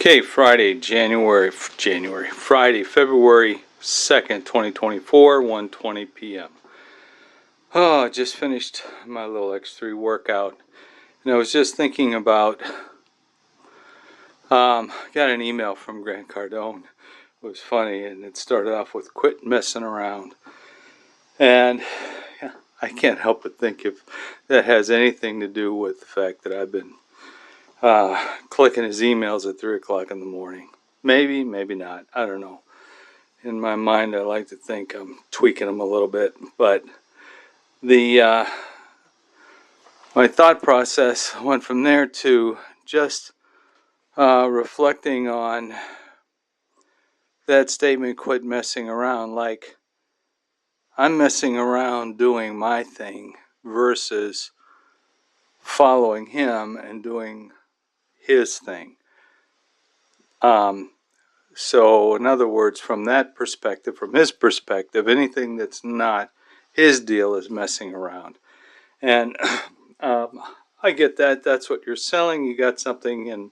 Okay, Friday, February 2nd, 2024, 1:20 p.m. Oh, I just finished my little X3 workout, and I was just thinking about, got an email from Grant Cardone. It was funny, and it started off with "quit messing around," and yeah, I can't help but think if that has anything to do with the fact that I've been clicking his emails at 3 o'clock in the morning. Maybe, maybe not. I don't know. In my mind, I like to think I'm tweaking them a little bit, but the my thought process went from there to just reflecting on that statement, "quit messing around." Like, I'm messing around doing my thing versus following him and doing his thing. So in other words, from that perspective, from his perspective, anything that's not his deal is messing around. And I get that. That's what you're selling. You got something and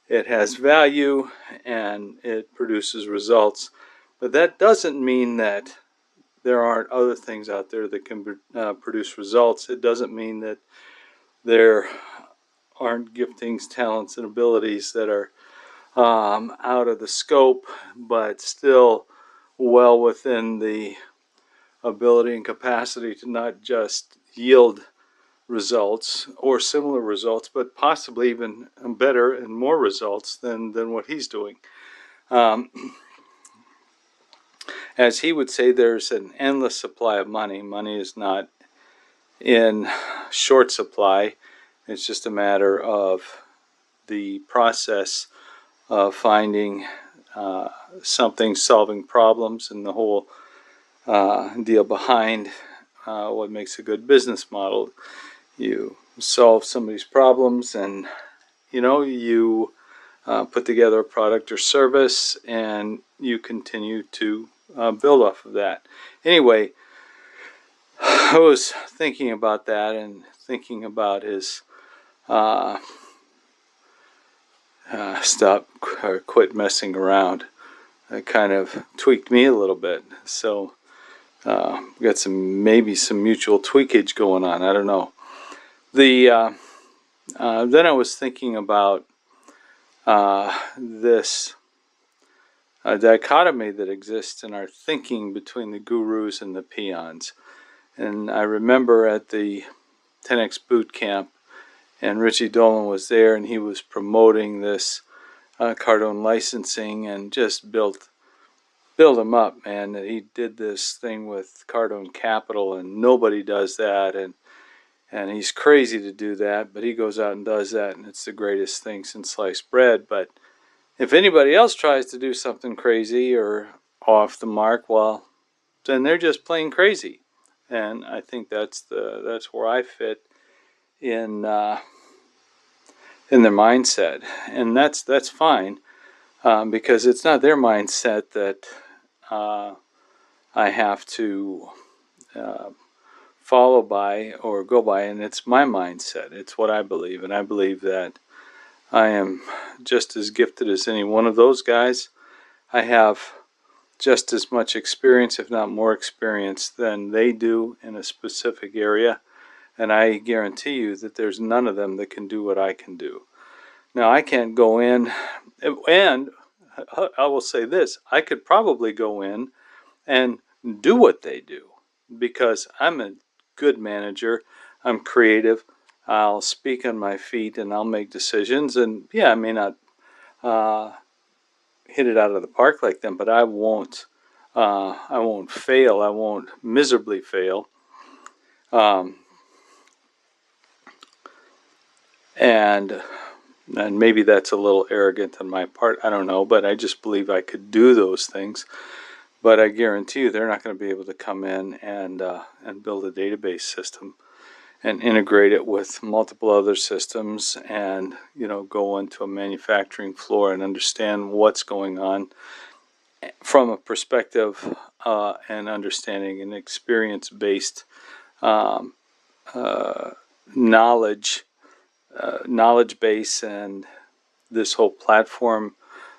it has value and it produces results. But that doesn't mean that there aren't other things out there that can produce results. It doesn't mean that there aren't giftings, talents, and abilities that are out of the scope, but still well within the ability and capacity to not just yield results or similar results, but possibly even better and more results than what he's doing. As he would say, there's an endless supply of money. Money is not in short supply. It's just a matter of the process of finding something, solving problems, and the whole deal behind what makes a good business model. You solve somebody's problems, and you put together a product or service, and you continue to build off of that. Anyway, I was thinking about that and thinking about his stop or quit messing around. It kind of tweaked me a little bit. So we got maybe some mutual tweakage going on. I don't know. Then I was thinking about this dichotomy that exists in our thinking between the gurus and the peons. And I remember at the 10X boot camp, and Richie Dolan was there, and he was promoting this Cardone licensing and just built him up, man. He did this thing with Cardone Capital, and nobody does that, and he's crazy to do that, but he goes out and does that, and it's the greatest thing since sliced bread. But if anybody else tries to do something crazy or off the mark, well, then they're just plain crazy. And I think that's where I fit in their mindset, and that's fine, because it's not their mindset that I have to follow by or go by, and it's my mindset. It's what I believe, and I believe that I am just as gifted as any one of those guys. I have just as much experience, if not more experience, than they do in a specific area. And I guarantee you that there's none of them that can do what I can do. Now, I can't go in, and I will say this, I could probably go in and do what they do, because I'm a good manager, I'm creative, I'll speak on my feet, and I'll make decisions. And yeah, I may not hit it out of the park like them, but I won't fail. I won't miserably fail. And maybe that's a little arrogant on my part, I don't know, but I just believe I could do those things. But I guarantee you they're not going to be able to come in and build a database system and integrate it with multiple other systems, and go onto a manufacturing floor and understand what's going on from a perspective and understanding and experience-based knowledge base and this whole platform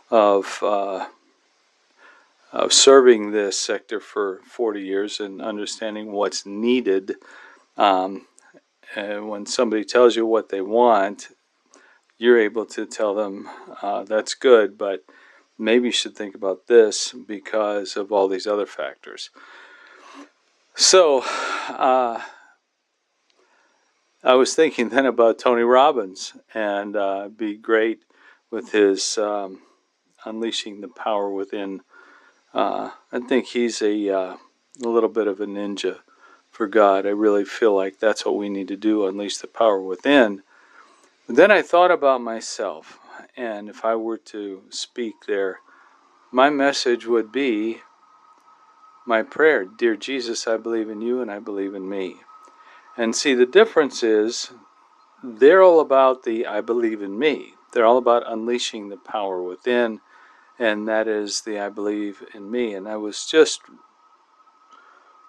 of serving this sector for 40 years and understanding what's needed. And when somebody tells you what they want, you're able to tell them that's good, but maybe you should think about this because of all these other factors. So I was thinking then about Tony Robbins, and be great with his unleashing the power within. I think he's a little bit of a ninja for God. I really feel like that's what we need to do, unleash the power within. But then I thought about myself, and if I were to speak there, my message would be my prayer: Dear Jesus, I believe in you and I believe in me. And see, the difference is they're all about the I believe in me. They're all about unleashing the power within, and that is the I believe in me. And I was just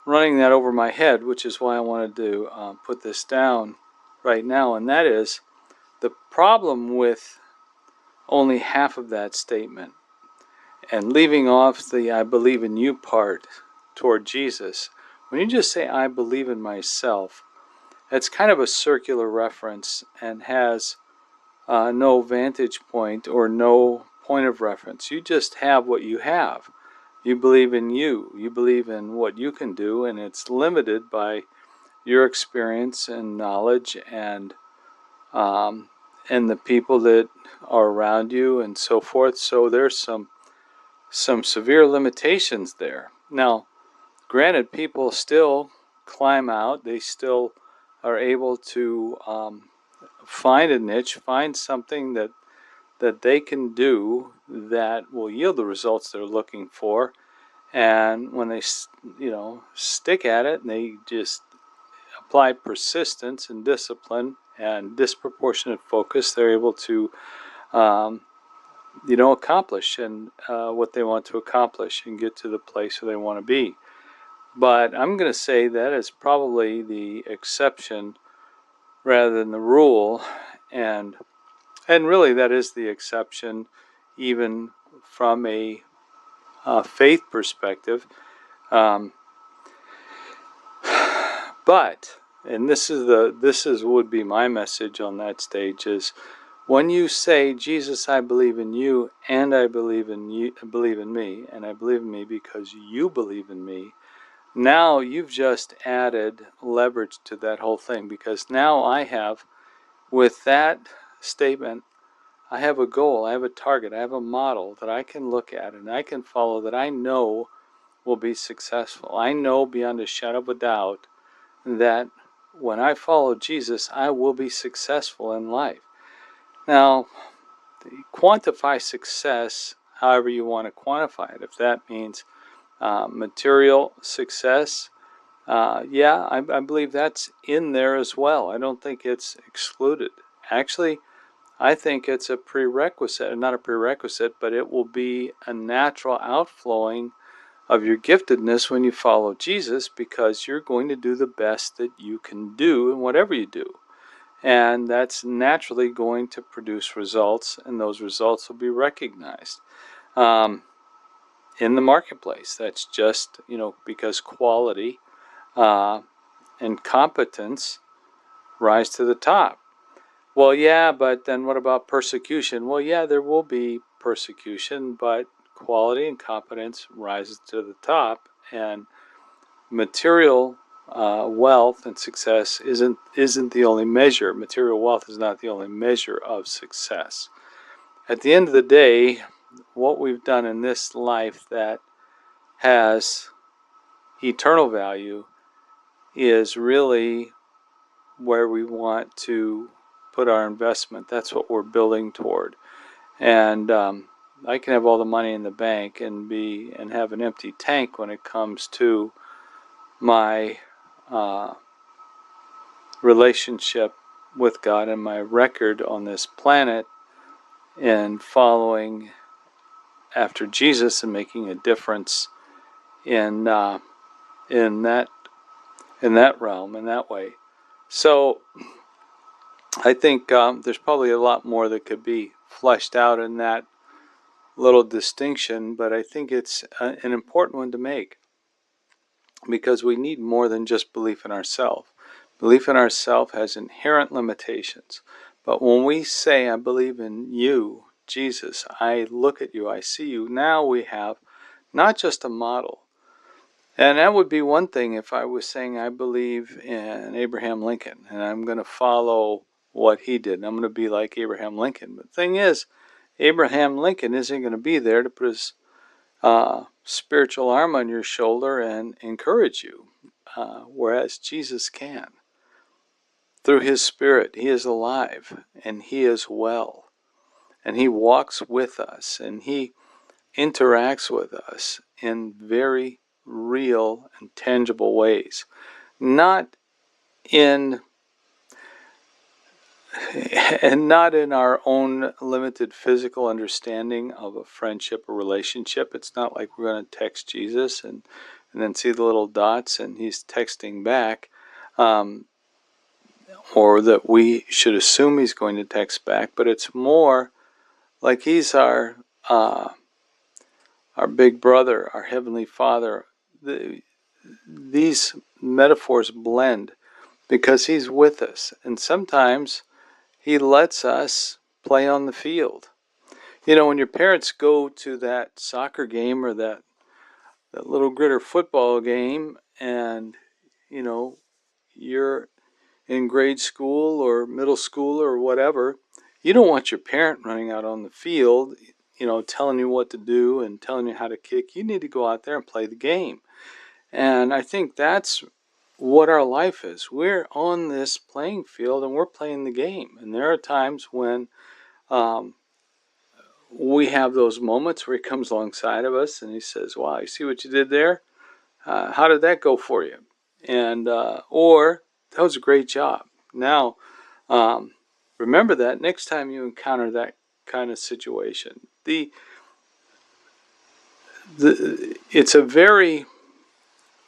running that over my head, which is why I wanted to put this down right now, and that is the problem with only half of that statement and leaving off the I believe in you part toward Jesus. When you just say I believe in myself, it's kind of a circular reference and has no vantage point or no point of reference. You just have what you have. You believe in you. You believe in what you can do, and it's limited by your experience and knowledge and the people that are around you and so forth. So there's some severe limitations there. Now, granted, people still climb out. They still are able to find a niche, find something that they can do that will yield the results they're looking for. And when they, stick at it and they just apply persistence and discipline and disproportionate focus, they're able to, accomplish and what they want to accomplish and get to the place where they want to be. But I'm going to say that is probably the exception rather than the rule, and really that is the exception, even from a faith perspective. But, and this would be my message on that stage, is when you say, Jesus, I believe in you, and I believe in me, and I believe in me because you believe in me, now you've just added leverage to that whole thing, because now I have, with that statement, I have a goal, I have a target, I have a model that I can look at and I can follow that I know will be successful. I know beyond a shadow of a doubt that when I follow Jesus, I will be successful in life. Now, quantify success however you want to quantify it. If that means material success, I believe that's in there as well. I don't think it's excluded. Actually, I think it's a prerequisite, not a prerequisite, but it will be a natural outflowing of your giftedness when you follow Jesus, because you're going to do the best that you can do in whatever you do. And that's naturally going to produce results, and those results will be recognized in the marketplace. That's just, because quality and competence rise to the top. Well, yeah, but then what about persecution? Well, yeah, there will be persecution, but quality and competence rises to the top, and material wealth and success isn't the only measure. Material wealth is not the only measure of success. At the end of the day, what we've done in this life that has eternal value is really where we want to put our investment. That's what we're building toward. And I can have all the money in the bank and have an empty tank when it comes to my relationship with God and my record on this planet and following after Jesus and making a difference in that realm, in that way. So I think there's probably a lot more that could be fleshed out in that little distinction, but I think it's an important one to make, because we need more than just belief in ourselves. Belief in ourselves has inherent limitations. But when we say, I believe in you, Jesus, I look at you, I see you, now we have not just a model. And that would be one thing if I was saying I believe in Abraham Lincoln and I'm going to follow what he did and I'm going to be like Abraham Lincoln. But the thing is, Abraham Lincoln isn't going to be there to put his spiritual arm on your shoulder and encourage you, whereas Jesus can. Through his Spirit, he is alive and he is well. And he walks with us and he interacts with us in very real and tangible ways. Not in our own limited physical understanding of a friendship or relationship. It's not like we're going to text Jesus and then see the little dots and he's texting back, or that we should assume he's going to text back, but it's more like he's our big brother, our Heavenly Father. These metaphors blend because he's with us, and sometimes he lets us play on the field. You know, when your parents go to that soccer game or that little gritter football game, and you know you're in grade school or middle school or whatever, you don't want your parent running out on the field, you know, telling you what to do and telling you how to kick. You need to go out there and play the game. And I think that's what our life is. We're on this playing field and we're playing the game. And there are times when we have those moments where he comes alongside of us and he says, wow, you see what you did there? How did that go for you? And or that was a great job. Now, remember that next time you encounter that kind of situation. It's a very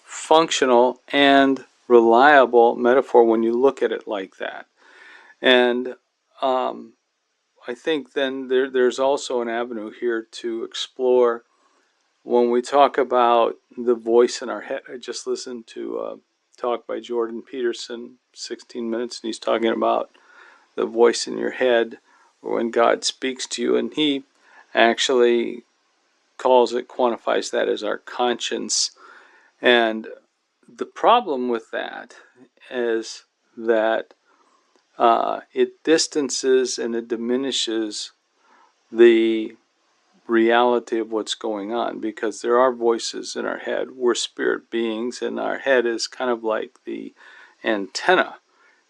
functional and reliable metaphor when you look at it like that. And I think then there's also an avenue here to explore when we talk about the voice in our head. I just listened to a talk by Jordan Peterson, 16 minutes, and he's talking about the voice in your head, or when God speaks to you, and he actually quantifies that as our conscience. And the problem with that is that it distances and it diminishes the reality of what's going on, because there are voices in our head. We're spirit beings, and our head is kind of like the antenna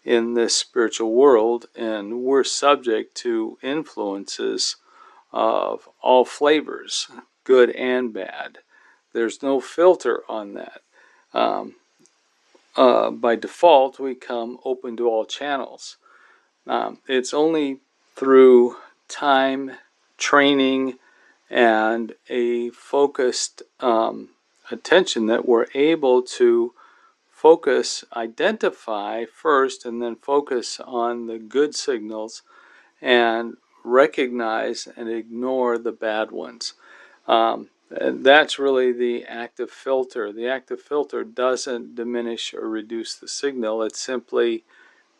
in this spiritual world, and we're subject to influences of all flavors, good and bad. There's no filter on that. By default, we come open to all channels. It's only through time, training, and a focused attention that we're able to identify first, and then focus on the good signals and recognize and ignore the bad ones. And that's really the active filter. The active filter doesn't diminish or reduce the signal. It simply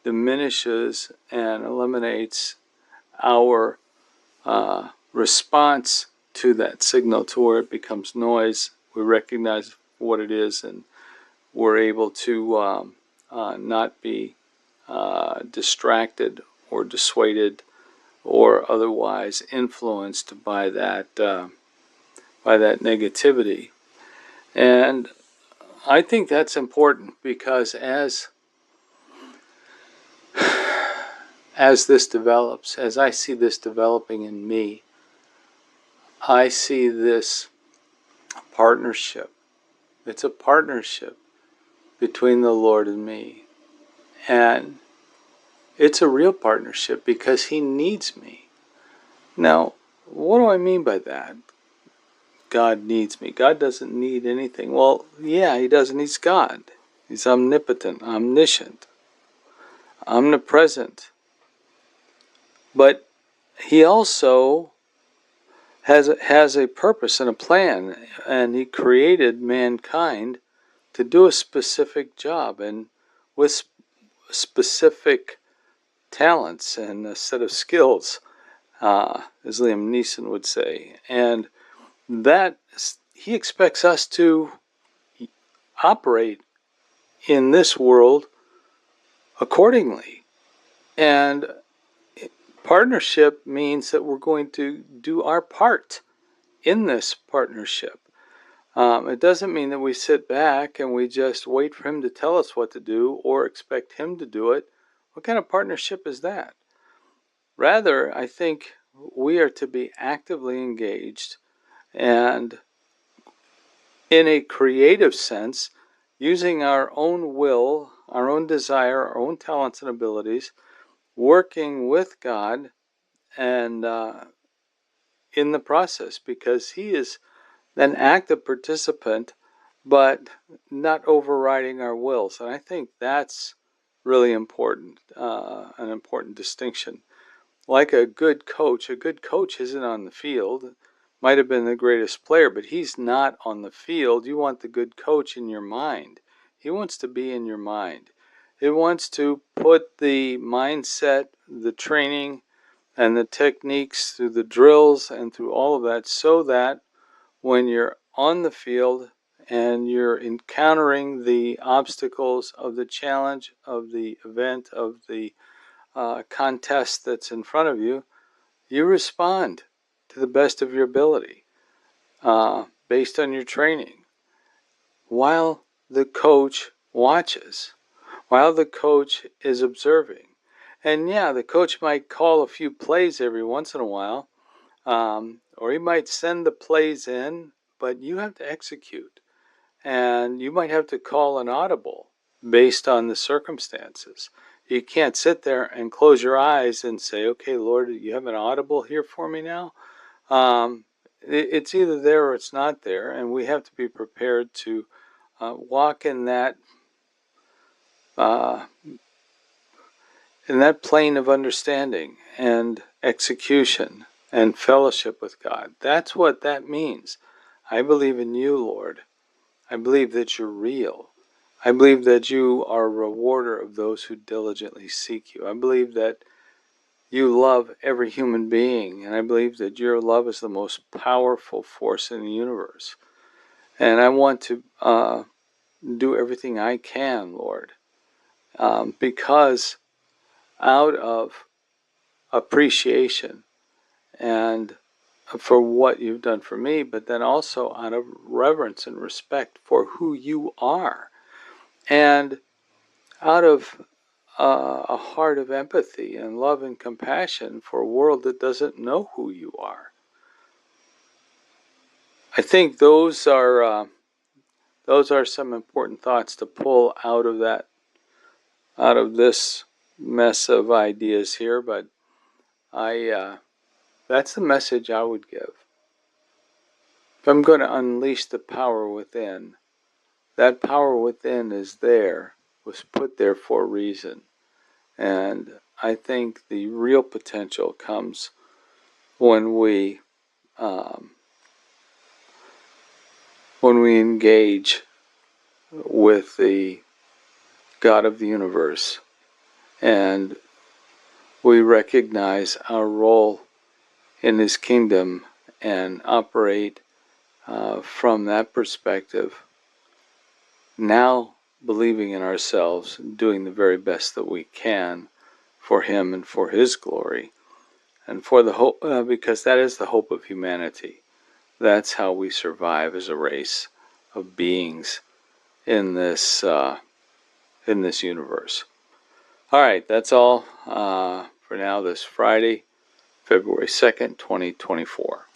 diminishes and eliminates our response to that signal to where it becomes noise. We recognize what it is, and we're able to not be distracted or dissuaded or otherwise influenced by that negativity. And I think that's important, because as this develops, as I see this developing in me, I see this partnership. It's a partnership between the Lord and me. And it's a real partnership because he needs me. Now, what do I mean by that? God needs me. God doesn't need anything. Well, yeah, he doesn't. He's God. He's omnipotent, omniscient, omnipresent. But he also has a purpose and a plan, and he created mankind to do a specific job and with specific talents and a set of skills, as Liam Neeson would say. And that he expects us to operate in this world accordingly. And partnership means that we're going to do our part in this partnership. It doesn't mean that we sit back and we just wait for him to tell us what to do or expect him to do it. What kind of partnership is that? Rather, I think we are to be actively engaged and, in a creative sense, using our own will, our own desire, our own talents and abilities, working with God and in the process, because he is an active participant, but not overriding our wills. And I think that's really important, an important distinction. Like a good coach isn't on the field. Might have been the greatest player, but he's not on the field. You want the good coach in your mind. He wants to be in your mind. He wants to put the mindset, the training, and the techniques through the drills and through all of that, so that when you're on the field and you're encountering the obstacles of the challenge, of the event, of the contest that's in front of you, you respond to the best of your ability based on your training, while the coach watches, while the coach is observing. And yeah, the coach might call a few plays every once in a while, or he might send the plays in, but you have to execute. And you might have to call an audible based on the circumstances. You can't sit there and close your eyes and say, okay, Lord, you have an audible here for me now? It's either there or it's not there, and we have to be prepared to walk in that plane of understanding and execution and fellowship with God. That's what that means. I believe in you, Lord. I believe that you're real. I believe that you are a rewarder of those who diligently seek you. I believe that you love every human being, and I believe that your love is the most powerful force in the universe. And I want to do everything I can, Lord, because out of appreciation and for what you've done for me, but then also out of reverence and respect for who you are, and out of a heart of empathy and love and compassion for a world that doesn't know who you are. I think those are some important thoughts to pull out of this mess of ideas here. But that's the message I would give. If I'm going to unleash the power within, that power within was put there for a reason. And I think the real potential comes when we engage with the God of the universe, and we recognize our role in his kingdom and operate from that perspective, now believing in ourselves, doing the very best that we can for him and for his glory, and for the hope, because that is the hope of humanity. That's how we survive as a race of beings in this universe. All right, that's all for now this Friday, February 2nd, 2024.